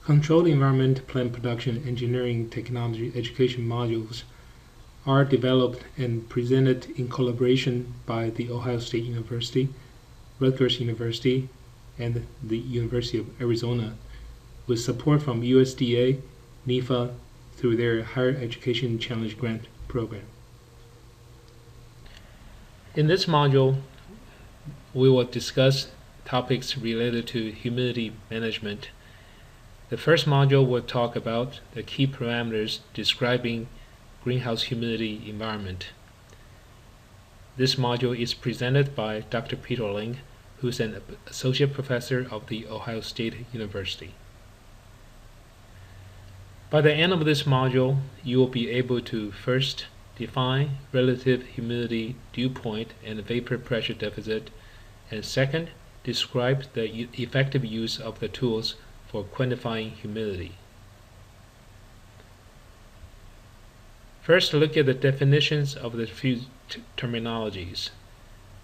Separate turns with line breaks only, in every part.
Controlled environment plant production engineering technology education modules are developed and presented in collaboration by the Ohio State University, Rutgers University, and the University of Arizona, with support from USDA, NEFA, through their Higher Education Challenge Grant program. In this module, we will discuss topics related to humidity management. The first module will talk about the key parameters describing greenhouse humidity environment. This module is presented by Dr. Peter Ling, who's an associate professor of the Ohio State University. By the end of this module, you will be able to first define relative humidity dew point and vapor pressure deficit, and second, describe the effective use of the tools for quantifying humidity. First, look at the definitions of the few terminologies.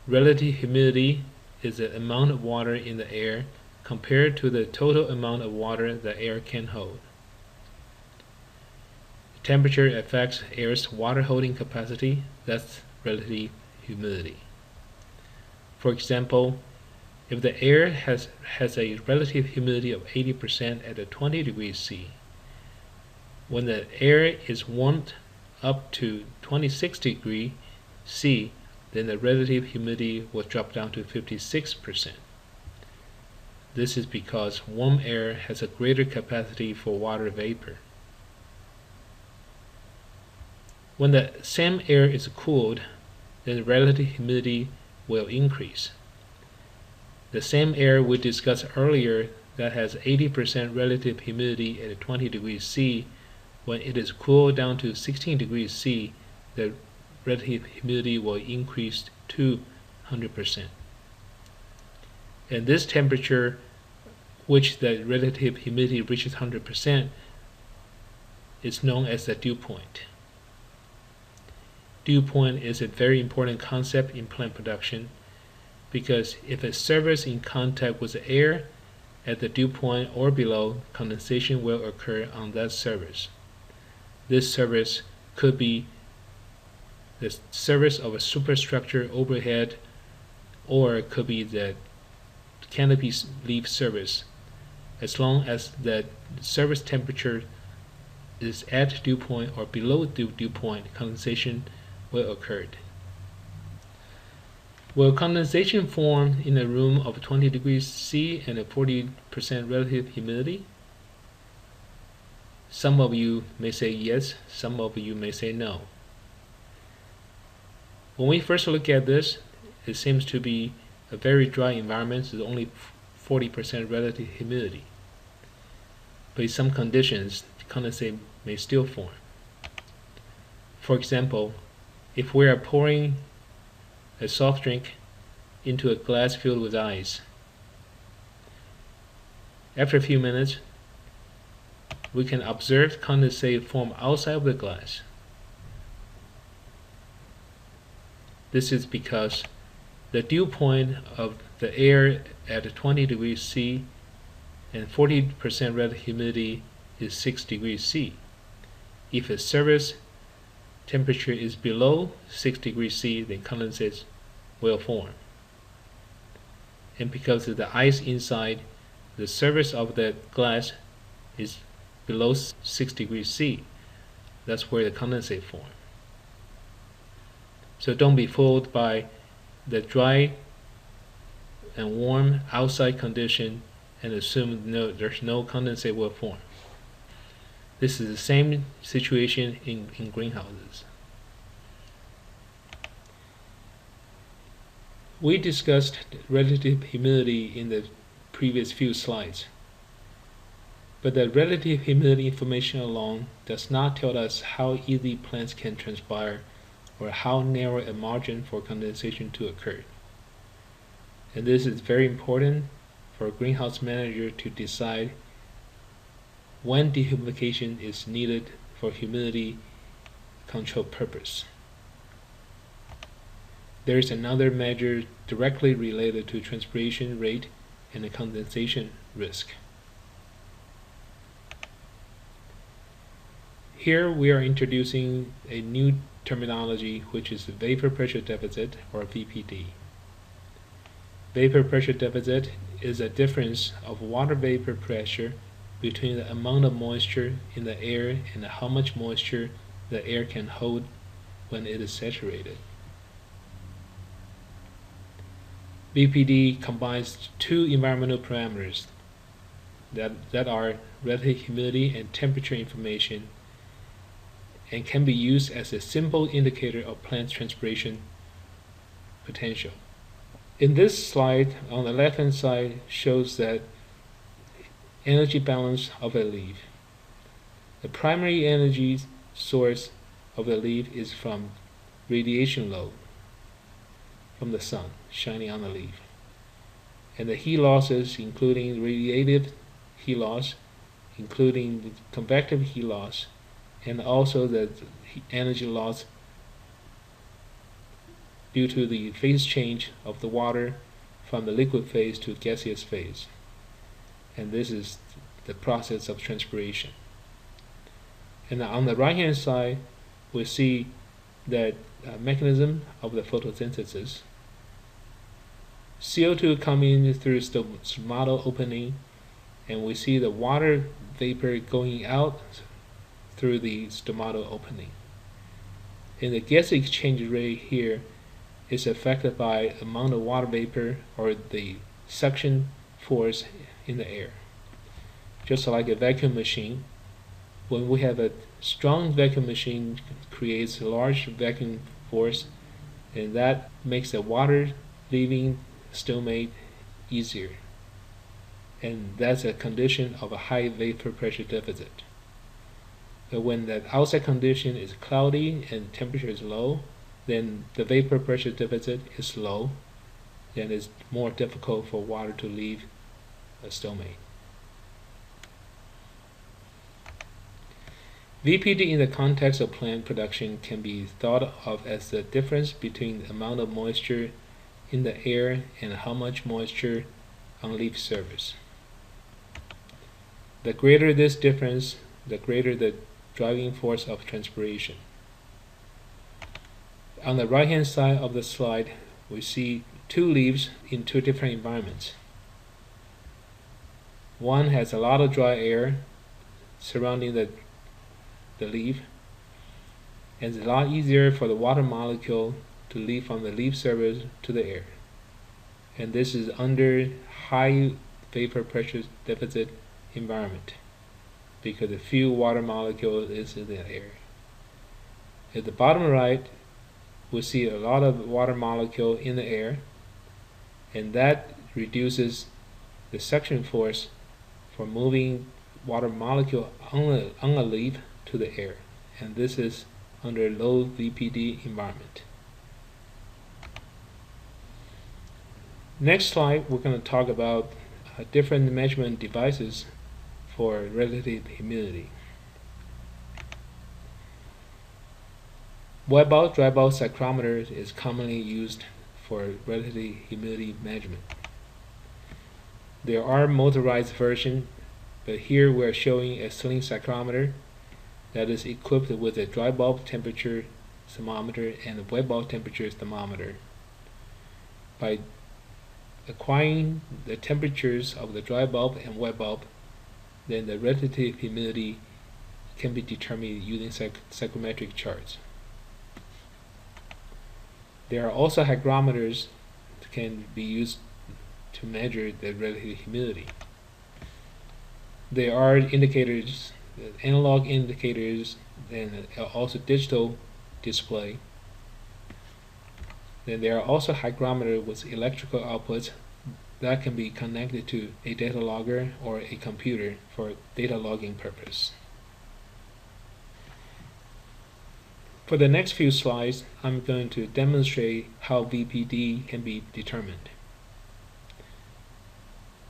Relative humidity is the amount of water in the air compared to the total amount of water the air can hold. Temperature affects air's water holding capacity, that's relative humidity. For example, if the air has a relative humidity of 80% at 20 degrees C, when the air is warmed up to 26 degrees C, then the relative humidity will drop down to 56%. This is because warm air has a greater capacity for water vapor. When the same air is cooled, then the relative humidity will increase. The same air we discussed earlier that has 80% relative humidity at 20 degrees C, when it is cooled down to 16 degrees C, the relative humidity will increase to 100%. And this temperature, which the relative humidity reaches 100%, is known as the dew point. Dew point is a very important concept in plant production because if a surface in contact with the air at the dew point or below, condensation will occur on that surface. This surface could be the surface of a superstructure overhead, or it could be the canopy leaf surface. As long as the surface temperature is at dew point or below dew point, condensation will occur. Will condensation form in a room of 20 degrees C and a 40% relative humidity? Some of you may say yes, some of you may say no. When we first look at this, it seems to be a very dry environment with only 40% relative humidity. But in some conditions, condensate may still form. For example, if we are pouring a soft drink into a glass filled with ice, after a few minutes, we can observe condensate form outside of the glass. This is because the dew point of the air at 20 degrees C and 40% relative humidity is 6 degrees C. If a surface temperature is below 6 degrees C, then condensates will form. And because of the ice inside, the surface of the glass is below 6 degrees C. That's where the condensate form. So don't be fooled by the dry and warm outside condition and assume there's no condensate will form. This is the same situation in greenhouses. We discussed relative humidity in the previous few slides, but the relative humidity information alone does not tell us how easily plants can transpire or how narrow a margin for condensation to occur. And this is very important for a greenhouse manager to decide when dehumidification is needed for humidity control purpose. There is another measure directly related to transpiration rate and the condensation risk. Here we are introducing a new terminology, which is vapor pressure deficit, or VPD. Vapor pressure deficit is a difference of water vapor pressure between the amount of moisture in the air and how much moisture the air can hold when it is saturated. VPD combines two environmental parameters that are relative humidity and temperature information, and can be used as a simple indicator of plant transpiration potential. In this slide, on the left-hand side, shows that energy balance of a leaf. The primary energy source of the leaf is from radiation load from the sun shining on the leaf. And the heat losses, including radiative heat loss, including convective heat loss, and also the energy loss due to the phase change of the water from the liquid phase to gaseous phase. And this is the process of transpiration. And on the right hand side, we see that mechanism of the photosynthesis. CO2 coming through stomatal opening, and we see the water vapor going out through the stomatal opening. And the gas exchange rate here is affected by amount of water vapor or the suction force in the air. Just like a vacuum machine, when we have a strong vacuum machine creates a large vacuum force, and that makes the water leaving stomate easier. And that's a condition of a high vapor pressure deficit. But when the outside condition is cloudy and temperature is low, then the vapor pressure deficit is low, then it's more difficult for water to leave a stomate. VPD in the context of plant production can be thought of as the difference between the amount of moisture in the air and how much moisture on leaf surface. The greater this difference, the greater the driving force of transpiration. On the right hand side of the slide, we see two leaves in two different environments. One has a lot of dry air surrounding the leaf, and it's a lot easier for the water molecule to leave from the leaf surface to the air. And this is under high vapor pressure deficit environment because a few water molecule is in the air. At the bottom right, we see a lot of water molecule in the air, and that reduces the suction force for moving water molecule on a leaf to the air, and this is under low VPD environment. Next slide, we're going to talk about different measurement devices for relative humidity. Wet bulb, dry bulb psychrometer is commonly used for relative humidity measurement. There are motorized versions, but here we are showing a sling psychrometer that is equipped with a dry bulb temperature thermometer and a wet bulb temperature thermometer. By acquiring the temperatures of the dry bulb and wet bulb, then the relative humidity can be determined using psychrometric charts. There are also hygrometers that can be used to measure the relative humidity. There are indicators, analog indicators, and also digital display. Then there are also hygrometers with electrical outputs that can be connected to a data logger or a computer for data logging purpose. For the next few slides, I'm going to demonstrate how VPD can be determined.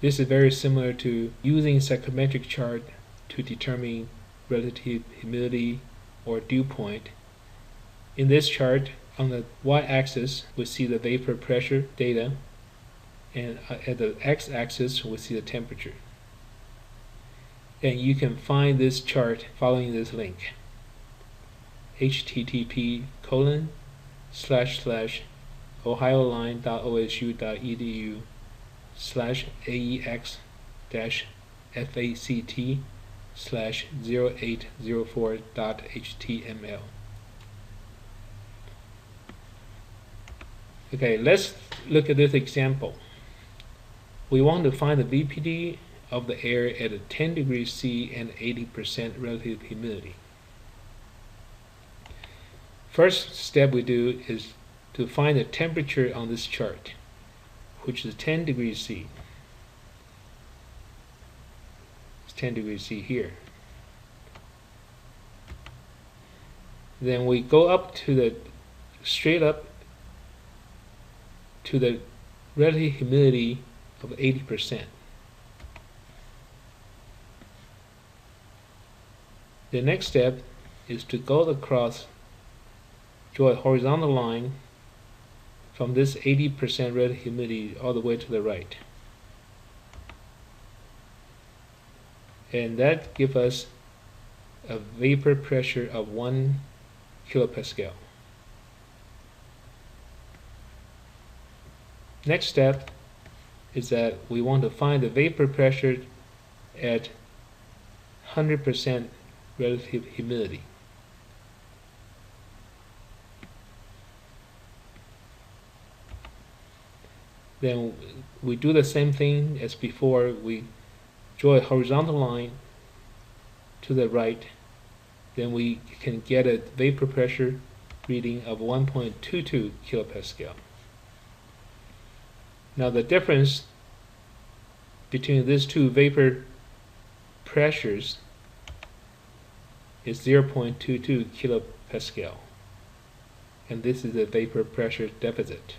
This is very similar to using psychrometric chart to determine relative humidity or dew point. In this chart, on the y-axis, we see the vapor pressure data, and at the x-axis, we see the temperature. And you can find this chart following this link. http://ohioline.osu.edu/ax-fact/0804.html. Okay, let's look at this example. We want to find the VPD of the air at 10 degrees C and 80% relative humidity. First step we do is to find the temperature on this chart, which is 10 degrees C. It's 10 degrees C here. Then we go up to the straight up to the relative humidity of 80%. The next step is to go across, draw a horizontal line from this 80% relative humidity all the way to the right. And that gives us a vapor pressure of 1 kilopascal. Next step is that we want to find the vapor pressure at 100% relative humidity. Then we do the same thing as before. We draw a horizontal line to the right. Then we can get a vapor pressure reading of 1.22 kilopascal. Now the difference between these two vapor pressures is 0.22 kilopascal, and this is the vapor pressure deficit.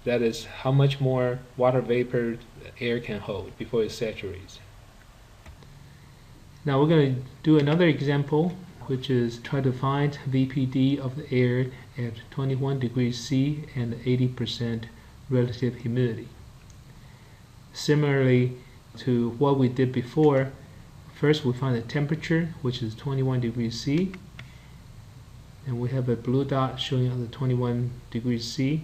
That is how much more water vapor the air can hold before it saturates. Now we're going to do another example, which is try to find VPD of the air at 21 degrees C and 80% relative humidity. Similarly to what we did before, first we find the temperature, which is 21 degrees C, and we have a blue dot showing on the 21 degrees C.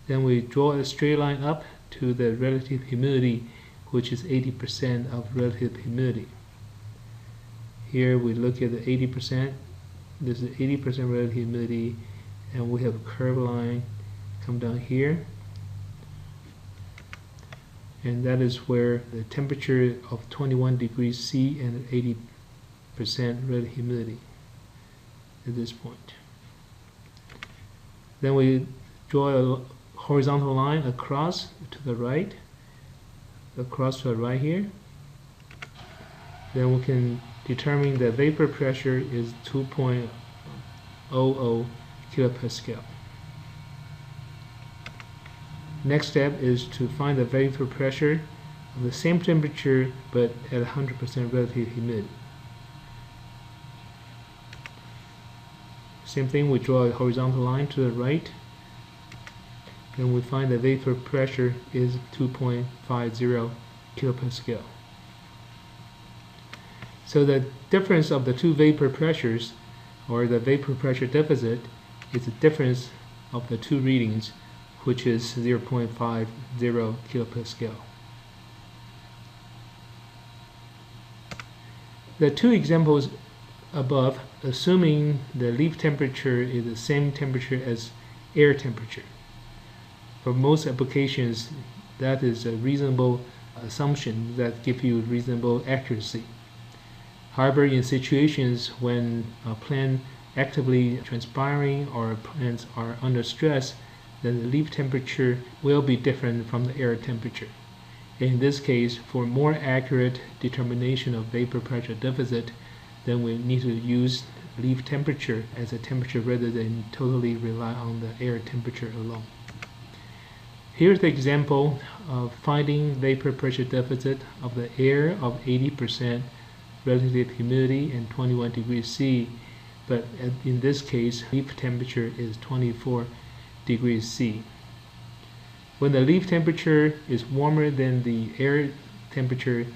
Then we draw a straight line up to the relative humidity, which is 80% of relative humidity. Here we look at the 80%. This is 80% relative humidity, and we have a curved line come down here, and that is where the temperature of 21 degrees C and 80% relative humidity at this point. Then we draw a horizontal line across to the right, here. Then we can determine the vapor pressure is 2.00 kilopascal. Next step is to find the vapor pressure of the same temperature but at 100% relative humidity. Same thing, we draw a horizontal line to the right, and we find the vapor pressure is 2.50 kilopascal. So the difference of the two vapor pressures, or the vapor pressure deficit, is the difference of the two readings, which is 0.50 kilopascal. The two examples above, assuming the leaf temperature is the same temperature as air temperature. For most applications, that is a reasonable assumption that gives you reasonable accuracy. However, in situations when a plant actively transpiring or plants are under stress, then the leaf temperature will be different from the air temperature. In this case, for more accurate determination of vapor pressure deficit, then we need to use leaf temperature as a temperature rather than totally rely on the air temperature alone. Here's the example of finding vapor pressure deficit of the air of 80% relative humidity and 21 degrees C, but in this case, leaf temperature is 24 degrees C. When the leaf temperature is warmer than the air temperature,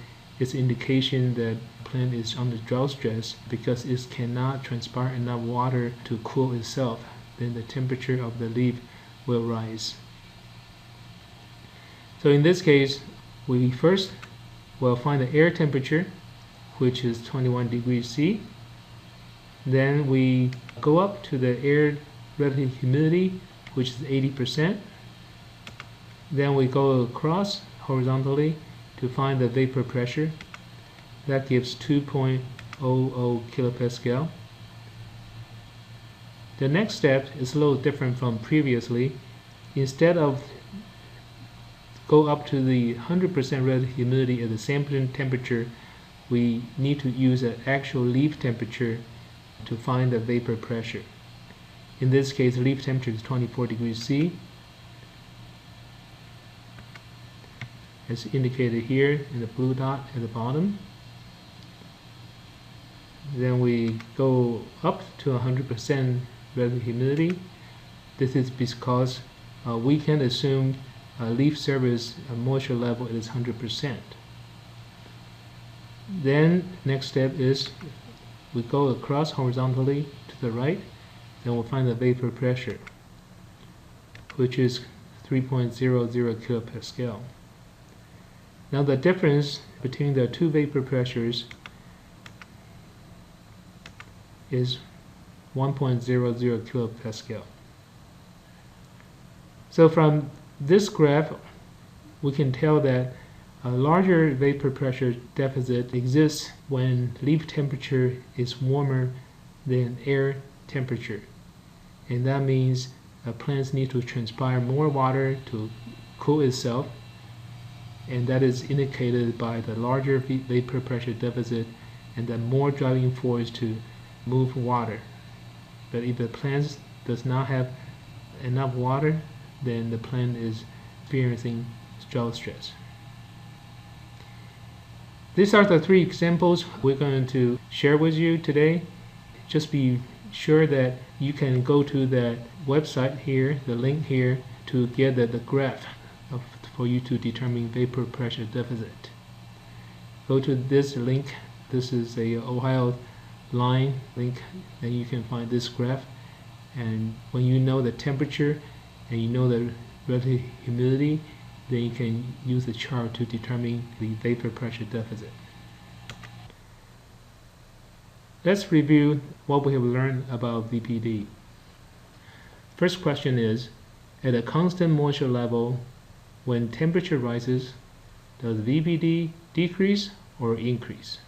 it's indication that plant is under drought stress because it cannot transpire enough water to cool itself. Then the temperature of the leaf will rise. So in this case, we first will find the air temperature, which is 21 degrees C. Then we go up to the air relative humidity, which is 80%. Then we go across horizontally to find the vapor pressure. That gives 2.00 kilopascal. The next step is a little different from previously. Instead of go up to the 100% relative humidity at the sampling temperature, we need to use an actual leaf temperature to find the vapor pressure. In this case, leaf temperature is 24 degrees C. As indicated here in the blue dot at the bottom. Then we go up to 100% relative humidity. This is because we can assume leaf surface moisture level is 100%. Then next step is we go across horizontally to the right, then we'll find the vapor pressure, which is 3.00 kilopascal. Now the difference between the two vapor pressures is 1.00 kilopascal. So from this graph, we can tell that a larger vapor pressure deficit exists when leaf temperature is warmer than air temperature. And that means plants need to transpire more water to cool itself, and that is indicated by the larger vapor pressure deficit and the more driving force to move water. But if the plant does not have enough water, then the plant is experiencing drought stress. These are the three examples we're going to share with you today. Just be sure that you can go to that website here, the link here, to get the graph for you to determine vapor pressure deficit. Go to this link. This is a Ohio line link, then you can find this graph. And when you know the temperature and you know the relative humidity, then you can use the chart to determine the vapor pressure deficit. Let's review what we have learned about VPD. First question is, at a constant moisture level, when temperature rises, does VPD decrease or increase?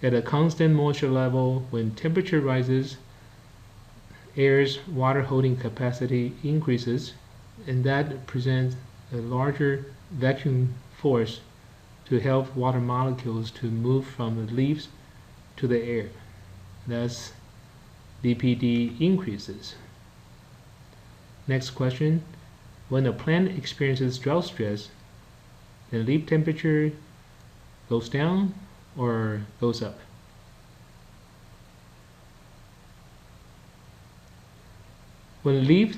At a constant moisture level, when temperature rises, air's water holding capacity increases, and that presents a larger vacuum force to help water molecules to move from the leaves to the air. Thus, VPD increases. Next question, when a plant experiences drought stress, the leaf temperature goes down or goes up? When a leaf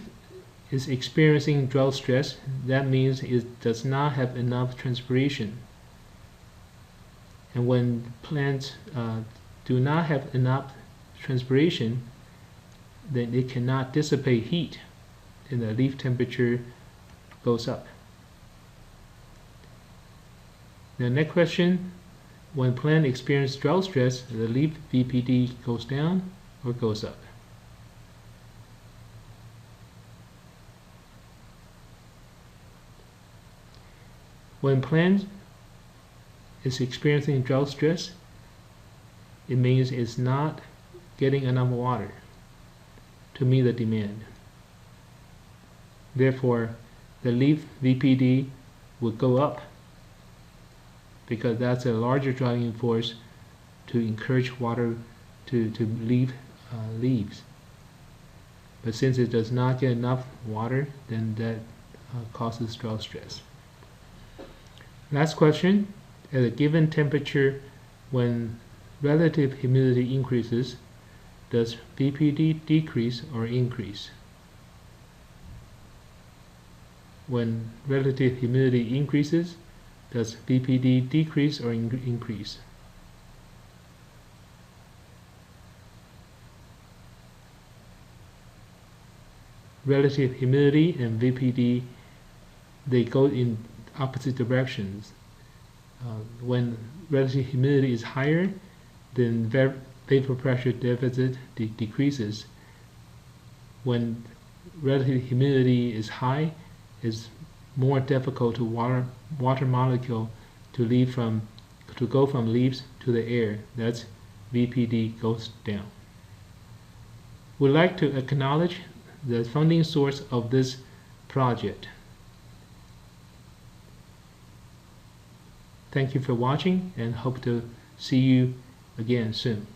is experiencing drought stress, that means it does not have enough transpiration. And when plants do not have enough transpiration, then it cannot dissipate heat, and the leaf temperature goes up. The next question, when plant experiences drought stress, the leaf VPD goes down or goes up? When plant is experiencing drought stress, it means it's not getting enough water to meet the demand. Therefore, the leaf VPD will go up because that's a larger driving force to encourage water to leave leaves. But since it does not get enough water, then that causes drought stress. Last question, at a given temperature, when relative humidity increases, does VPD decrease or increase? When relative humidity increases, does VPD decrease or increase? Relative humidity and VPD, they go in opposite directions. When relative humidity is higher, then vapor pressure deficit decreases. When relative humidity is high, it's more difficult to water molecule to go from leaves to the air. That's VPD goes down. We'd like to acknowledge the funding source of this project. Thank you for watching and hope to see you again soon.